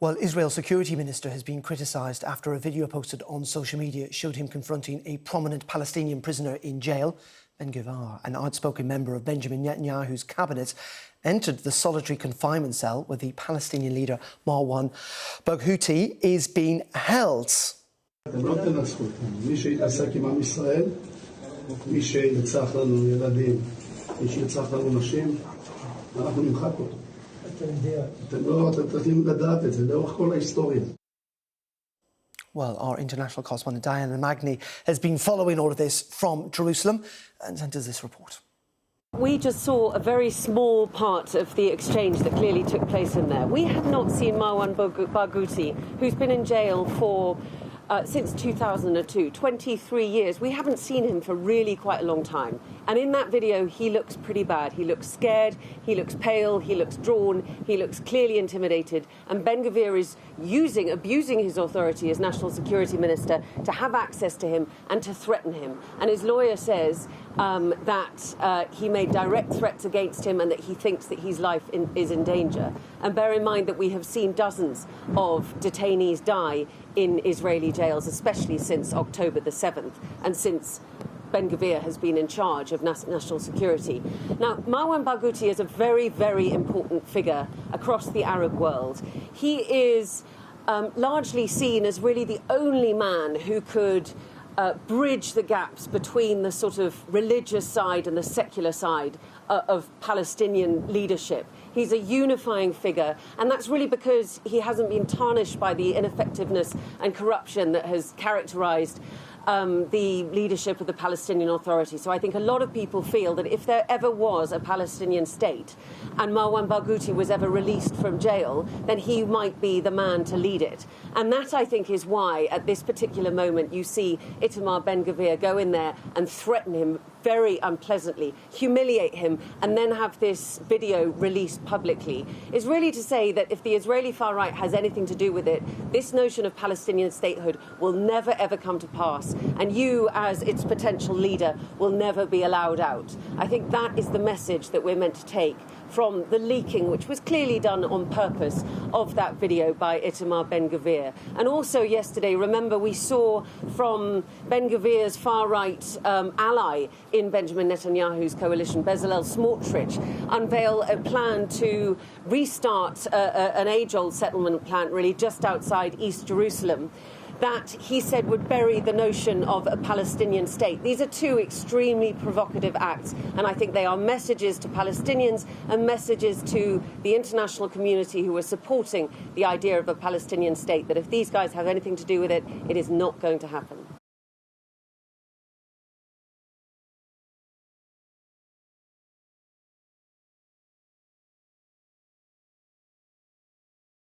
Well, Israel's security minister has been criticised after a video posted on social media showed him confronting a prominent Palestinian prisoner in jail. Ben-Gvir, an outspoken member of Benjamin Netanyahu's cabinet, entered the solitary confinement cell where the Palestinian leader Marwan Barghouti is being held. Well, our international correspondent Diana Magni has been following all of this from Jerusalem and sent us this report. We just saw a very small part of the exchange that clearly took place in there. We had not seen Marwan Barghouti, who's been in jail for since 2002, 23 years. We haven't seen him for really quite a long time. And in that video, he looks pretty bad. He looks scared, he looks pale, he looks drawn, he looks clearly intimidated. And Ben-Gvir is abusing his authority as National Security Minister to have access to him and to threaten him. And his lawyer says that he made direct threats against him and that he thinks that his life is in danger. And bear in mind that we have seen dozens of detainees die in Israeli jails, especially since October the 7th and since Ben-Gvir has been in charge of national security. Now, Marwan Barghouti is a very, very important figure across the Arab world. He is largely seen as really the only man who could bridge the gaps between the sort of religious side and the secular side of Palestinian leadership. He's a unifying figure, and that's really because he hasn't been tarnished by the ineffectiveness and corruption that has characterized the leadership of the Palestinian Authority. So I think a lot of people feel that if there ever was a Palestinian state and Marwan Barghouti was ever released from jail, then he might be the man to lead it. And that, I think, is why at this particular moment you see Itamar Ben-Gvir go in there and threaten him very unpleasantly, humiliate him, and then have this video released publicly, is really to say that if the Israeli far right has anything to do with it, this notion of Palestinian statehood will never, ever come to pass, and you, as its potential leader, will never be allowed out. I think that is the message that we're meant to take from the leaking, which was clearly done on purpose, of that video by Itamar Ben-Gvir. And also yesterday, remember, we saw from Ben-Gvir's far-right ally in Benjamin Netanyahu's coalition, Bezalel Smotrich, unveil a plan to restart an age-old settlement plant, really, just outside East Jerusalem, that he said would bury the notion of a Palestinian state. These are two extremely provocative acts, and I think they are messages to Palestinians and messages to the international community who are supporting the idea of a Palestinian state, that if these guys have anything to do with it, it is not going to happen.